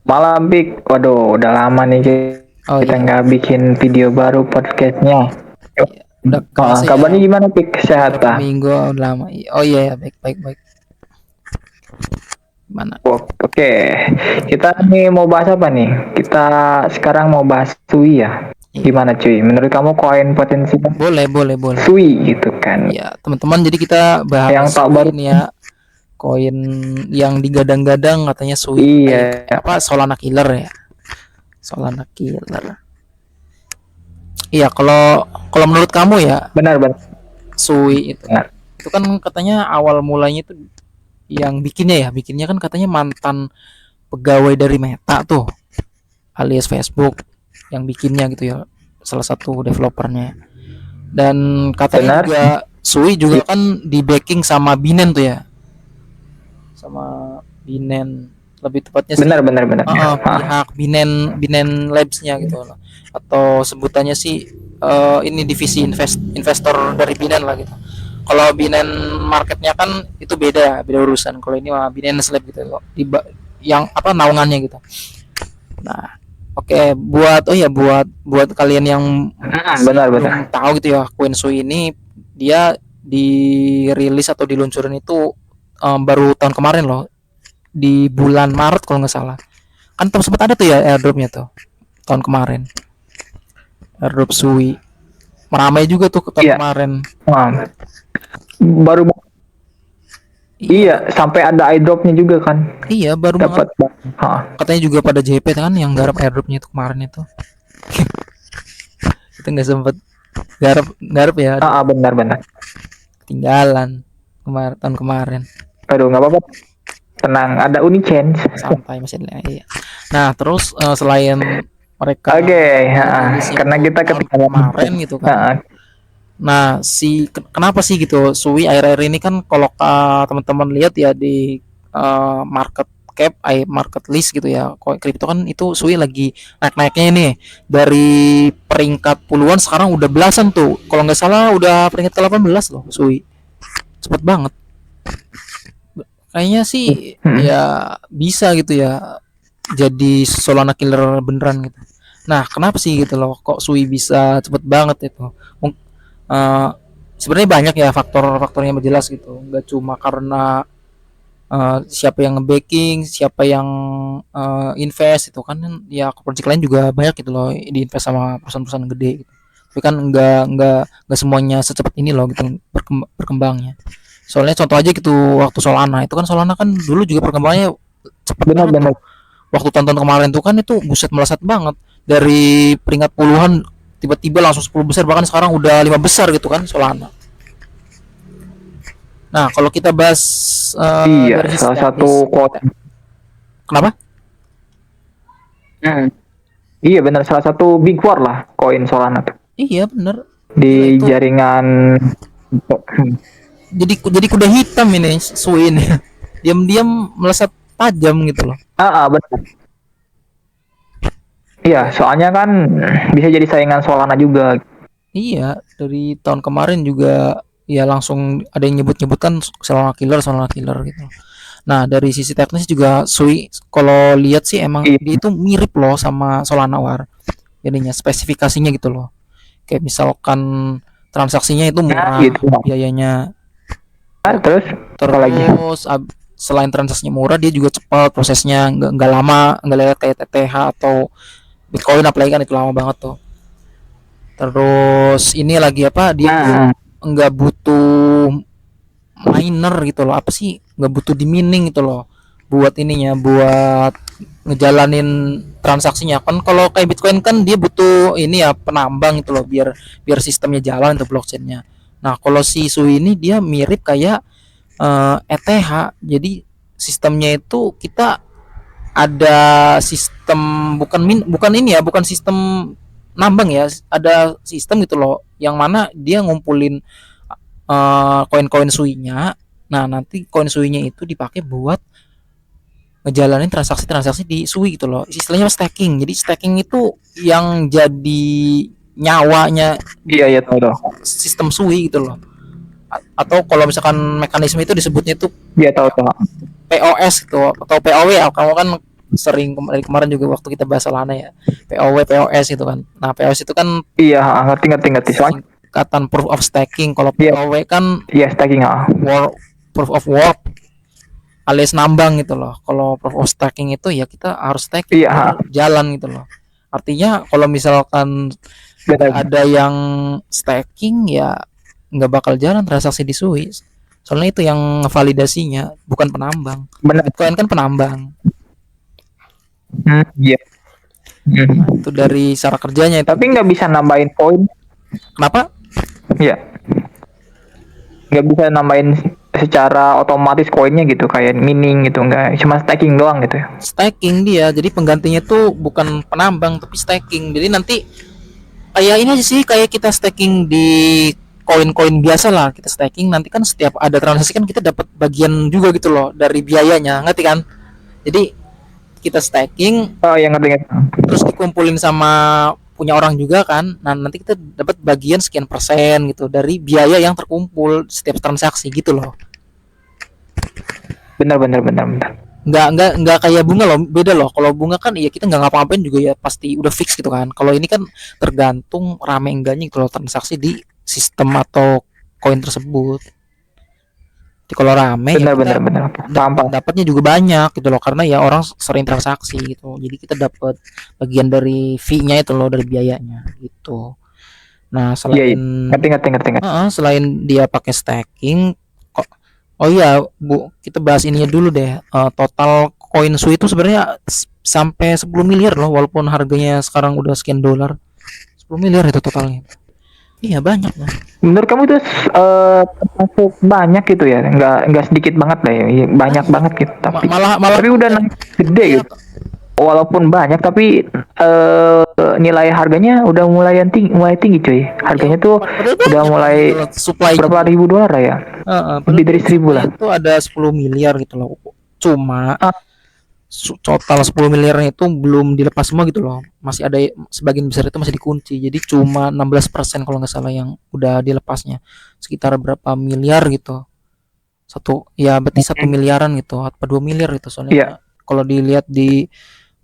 Malam Big, waduh udah lama nih kita nggak bikin video baru podcastnya. Udah kerasa ya. Kabarnya gimana Big? Sehat Berapa lah? minggu udah lama. Oh iya, baik. Gimana? Oke, kita nih mau bahas apa nih? Kita sekarang mau bahas Sui ya. Gimana cuy? Menurut kamu koin potensi Boleh. Sui gitu kan? Ya teman-teman, jadi kita bahas Yang tak baru ini ya, koin yang digadang-gadang katanya Sui. Iya. Solana Killer ya. Solana Killer. Iya, kalau menurut kamu ya, Benar. Sui itu. Benar. Itu kan katanya awal mulanya itu yang bikinnya kan katanya mantan pegawai dari Meta tuh, alias Facebook, yang bikinnya gitu ya, salah satu developernya. Dan katanya Benar. juga Sui juga kan di backing sama Binance tuh ya, sama Binance lebih tepatnya sih. Benar. Pihak Binance Labs-nya gitu loh, atau sebutannya sih ini divisi investor dari Binance lah gitu. Kalau Binance marketnya kan itu beda urusan. Kalau ini mah Binance Lab gitu loh, yang apa naungannya gitu. Nah, oke, buat kalian yang benar. belum tahu gitu ya, Coinsui ini dia dirilis atau diluncurin itu baru tahun kemarin loh, di bulan Maret kalau nggak salah. Kan sempat ada tuh ya airdropnya tuh tahun kemarin, airdrop Sui meramai juga tuh tahun kemarin. Baru iya, sampai ada airdropnya juga kan. Iya, baru dapat. Katanya juga pada JP kan yang garap airdropnya itu kemarin itu. Itu nggak sempet garap ya. Benar. Ketinggalan tahun kemarin. Aduh, nggak apa-apa. Tenang, ada Unichange. Santai masih ada. Iya. Nah, terus selain mereka karena kita ketinggalan kemarin gitu kan. Nah, kenapa sih gitu Sui akhir-akhir ini kan, kalau teman-teman lihat ya di market cap, market list gitu ya, kripto kan itu Sui lagi naik-naiknya ini, dari peringkat puluhan sekarang udah belasan tuh. Kalau nggak salah udah peringkat ke-18 loh Sui. Cepet banget. Kayaknya sih ya bisa gitu ya jadi Solana Killer beneran gitu. Nah, kenapa sih gitu loh kok Sui bisa cepet banget itu? Sebenarnya banyak ya faktor-faktornya jelas gitu, nggak cuma karena siapa yang nge-backing, siapa yang invest itu kan ya, project lain juga banyak gitu loh diinvest sama perusahaan-perusahaan gede gitu. Tapi kan nggak semuanya secepat ini loh gitu berkembangnya. Soalnya contoh aja gitu, waktu Solana kan dulu juga perkembangannya cepat banget. Waktu tonton kemarin tuh kan itu buset melesat banget, dari peringkat puluhan tiba-tiba langsung 10 besar, bahkan sekarang udah 5 besar gitu kan Solana. Nah, kalau kita bahas dari salah satu kenapa? Iya benar, salah satu big four lah koin Solana tuh. Iya benar. Di jaringan. Jadi kuda hitam ini Sui ini. Diam-diam melesat tajam gitu loh. Benar. Iya, soalnya kan bisa jadi saingan Solana juga. Iya, dari tahun kemarin juga ya langsung ada yang nyebut-nyebutan Solana Killer gitu. Nah, dari sisi teknis juga Sui kalau lihat sih emang dia itu mirip loh sama Solana War. Jadinya spesifikasinya gitu loh. Kayak misalkan transaksinya itu murah, biayanya. Terus selain transaksinya murah, dia juga cepat prosesnya, nggak lama, nggak lewat kayak TTH atau Bitcoin, apalagi kan itu lama banget tuh. Terus ini lagi apa, dia nggak butuh miner gitu loh, apa sih, nggak butuh di mining gitu loh buat ininya, buat ngejalanin transaksinya. Kan kalau kayak Bitcoin kan dia butuh ini ya, penambang gitu loh, biar sistemnya jalan untuk blockchainnya. Nah, kalau si Sui ini dia mirip kayak ETH. Jadi sistemnya itu kita ada sistem, bukan ini ya, bukan sistem nambang ya, ada sistem gitu loh yang mana dia ngumpulin koin-koin suinya. Nah, nanti koin suinya itu dipakai buat ngejalanin transaksi-transaksi di Sui gitu loh. Istilahnya staking. Jadi staking itu yang jadi nyawanya Iya, iya, di tahu tahu. sistem Sui gitu loh. Atau kalau misalkan mekanisme itu disebutnya itu Iya, tahu tahu. POS gitu atau POW ya. Kamu kan sering dari kemarin juga waktu kita bahas Solana ya. POW, POS itu kan. Nah, POS itu kan Iya, ngerti ngerti ngerti. Soalnya singkatan proof of staking. Kalau iya, POW kan iya stacking proof of work alias nambang gitu loh. Kalau proof of staking itu ya kita harus staking Iya, biar jalan gitu loh. Artinya kalau misalkan nggak benar ada yang staking ya nggak bakal jalan transaksi di Swiss. Soalnya itu yang validasinya bukan penambang. benar. Bitcoin kan penambang. Iya. Hmm. Nah, itu dari cara kerjanya itu. Tapi Jadi nggak bisa nambahin poin. kenapa? Iya, nggak bisa nambahin secara otomatis koinnya gitu kayak mining gitu, nggak cuma stacking doang gitu ya. Staking dia. Jadi penggantinya tuh bukan penambang tapi staking. Jadi nanti kayak ini aja sih, kayak kita staking di koin-koin biasa lah, kita staking nanti kan setiap ada transaksi kan kita dapat bagian juga gitu loh dari biayanya, ngerti kan? Jadi kita staking Oh, yang ngerti ngerti. terus dikumpulin sama punya orang juga kan, nah nanti kita dapat bagian sekian persen gitu dari biaya yang terkumpul setiap transaksi gitu loh. Benar benar benar benar. Nggak kayak bunga loh, beda loh. Kalau bunga kan iya kita nggak ngapa-ngapain juga ya pasti udah fix gitu kan. Kalau ini kan tergantung rame enggaknya kalau transaksi di sistem atau koin tersebut. Jadi kalau rame ya Benar kita benar benar. Paham paham. dapatnya juga banyak gitu loh karena ya orang sering transaksi gitu. Jadi kita dapat bagian dari fee-nya itu loh, dari biayanya gitu. Nah, Iya iya. selain Ngerti ngerti ngerti ngerti. selain dia pakai staking kok, oh iya Bu, kita bahas ininya dulu deh. Total koin Sui itu sebenarnya sampai 10 miliar loh walaupun harganya sekarang udah sekian dolar. 10 miliar itu totalnya. Iya banyak loh. Menurut kamu itu termasuk banyak gitu ya? Nggak sedikit banget lah ya. Iya, banyak Banyak. banget gitu. Malah malah Tapi udah naik gede iya, gitu. Walaupun banyak tapi nilai harganya udah mulai tinggi cuy. Harganya tuh padahal udah banyak mulai gitu loh, supply berapa ribu dolar lah ya? Lebih dari 1.000 lah. itu ada 10 miliar gitu loh. Cuma Ah, total 10 miliarnya itu belum dilepas semua gitu loh. Masih ada sebagian besar itu masih dikunci. Jadi cuma 16% kalau nggak salah yang udah dilepasnya. Sekitar berapa miliar gitu. Satu ya berarti 1 miliaran gitu atau 2 miliar gitu soalnya iya. kalau dilihat di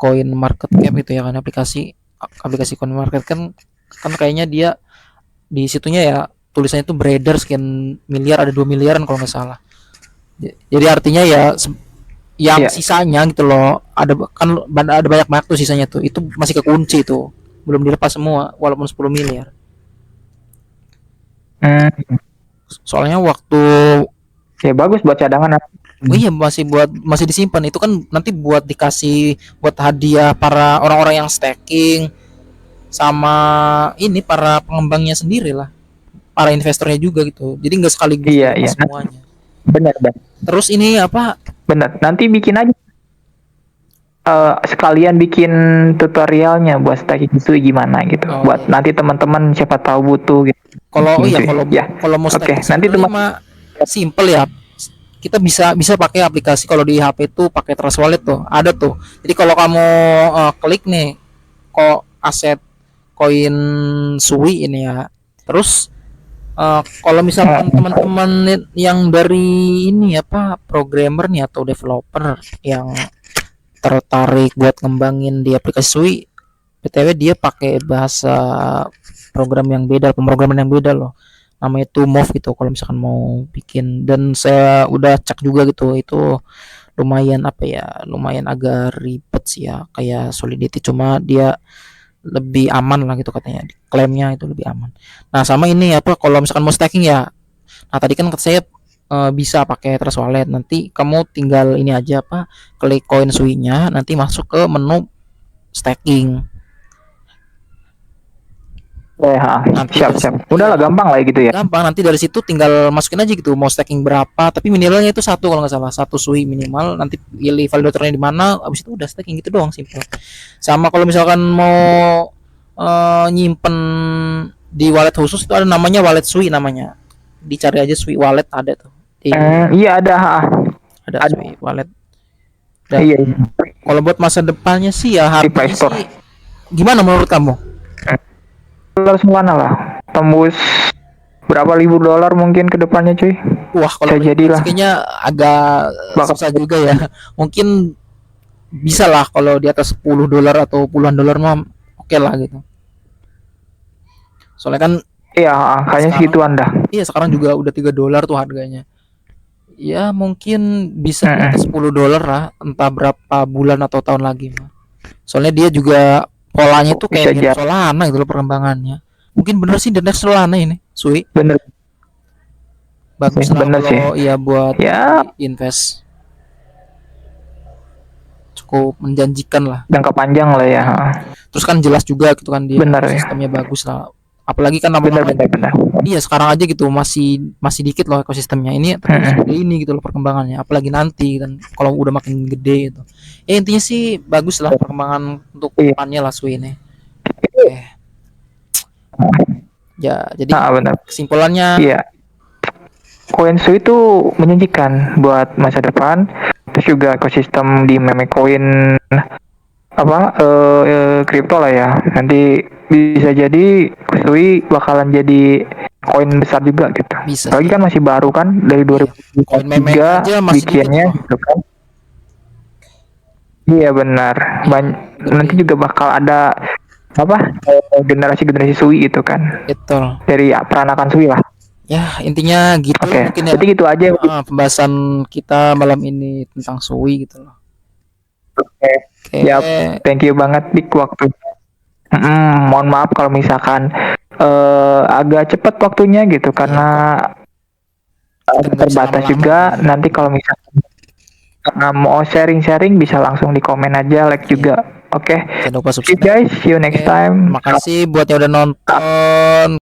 Coin Market Cap itu ya kan aplikasi aplikasi Coin Market kan kan kayaknya dia di situnya ya tulisannya itu beredar sekian miliar, ada 2 miliaran kalau nggak salah. Jadi artinya ya yang Iya. sisanya gitu loh ada kan ada banyak-banyak tuh sisanya tuh itu masih kekunci tuh belum dilepas semua walaupun 10 miliar. Hmm, Soalnya waktu ya bagus buat cadangan. oh iya masih disimpan itu kan nanti buat dikasih buat hadiah para orang-orang yang staking sama ini para pengembangnya sendiri lah, para investornya juga gitu. Jadi nggak sekaligus Iya dilepas iya. semuanya. Benar benar. Terus ini apa? Benar. Nanti bikin aja sekalian bikin tutorialnya buat stacking itu gimana gitu. Oh Buat iya. nanti teman-teman siapa tahu butuh gitu. Kalau oh iya Cuy. Ya. kalau mau Oke, staking nanti sebenarnya teman mah simple ya. Kita bisa bisa pakai aplikasi kalau di HP tuh pakai Trust Wallet tuh. Ada tuh. Jadi kalau kamu klik nih kok aset koin Sui ini ya. Terus kalau misalkan teman-teman yang dari ini apa programmer nih atau developer yang tertarik buat ngembangin di aplikasi Sui, BTW dia pakai bahasa program yang beda, pemrograman yang beda loh. Namanya itu Move gitu kalau misalkan mau bikin dan saya udah cek juga gitu itu lumayan apa ya, lumayan agak ribet sih ya kayak Solidity cuma dia lebih aman lah gitu katanya. Klaimnya itu lebih aman. Nah, sama ini apa kalau misalkan mau staking ya. Nah, tadi kan kata saya bisa pakai Trust Wallet. Nanti kamu tinggal ini aja apa klik koin Sui-nya nanti masuk ke menu staking. Nanti Siap dari siap. iya, Udahlah gampang lah gitu ya. gampang, nanti dari situ tinggal masukin aja gitu mau stacking berapa, tapi minimalnya itu satu kalau nggak salah, satu sui minimal, nanti pilih validatornya di mana, abis itu udah stacking gitu doang, simple. Sama kalau misalkan mau nyimpen di wallet khusus itu ada namanya wallet sui namanya, dicari aja sui wallet ada tuh di, Iya ada. ada Ada. sui wallet. Dan Iya. kalau buat masa depannya sih ya Di Play harganya Store. sih gimana menurut kamu? Dolar semana lah. Tembus berapa ribu dolar mungkin ke depannya cuy. Wah, kalau Bisa jadilah. kayaknya agak Bakal susah juga ya. Mungkin bisa lah kalau di atas 10 dolar atau puluhan dolar mah oke lah gitu. Soalnya kan iya, kayaknya sekarang segituan dah. iya sekarang juga udah 3 dolar tuh harganya. Ya mungkin bisa di atas Mm-mm. 10 dolar lah, entah berapa bulan atau tahun lagi mah. Soalnya dia juga polanya tuh Bisa kayak mirip jadi. Solana gitu loh perkembangannya. Mungkin bener sih the next Solana ini, Sui. Bener Bagus sih, lah bener sih. kalau iya buat Ya, invest. Cukup menjanjikan lah. jangka panjang lah ya. Terus kan jelas juga gitu kan dia Bener ya. sistemnya bagus lah. Apalagi kan Bener lama-lama bener bener. iya sekarang aja gitu masih masih dikit loh ekosistemnya ini, tapi Mm-mm. segede ini gitu loh perkembangannya, apalagi nanti kan kalau udah makin gede gitu. Ya intinya sih bagus lah perkembangan untuk Iya. depannya lah Sui ini. Oke. Ya jadi Bener. kesimpulannya Iya. Koinsu itu menjanjikan buat masa depan. Terus juga ekosistem di meme coin apa kripto lah ya. Nanti bisa jadi Sui bakalan jadi koin besar juga gitu. bisa Apalagi sih. kan masih baru kan dari Koin meme 2003 aja masih dikit bikinnya loh. gitu kan. Iya benar. Gede. Nanti juga bakal ada apa generasi-generasi Sui gitu kan. Betul. Dari peranakan Sui lah. Ya intinya gitu Oke. mungkin ya. Jadi gitu aja. Pembahasan kita malam ini tentang Sui gitu loh. Oke. Oke. Yap. Thank you banget Dik waktu. Mohon maaf kalau misalkan agak cepat waktunya gitu karena Kita nggak bisa terbatas lama-lama. juga. Nanti kalau misalkan mau sharing-sharing bisa langsung di komen aja, like juga. Oke. Jangan lupa See you subscribe. guys. See you next Oke. time. Terima kasih buat yang udah nonton.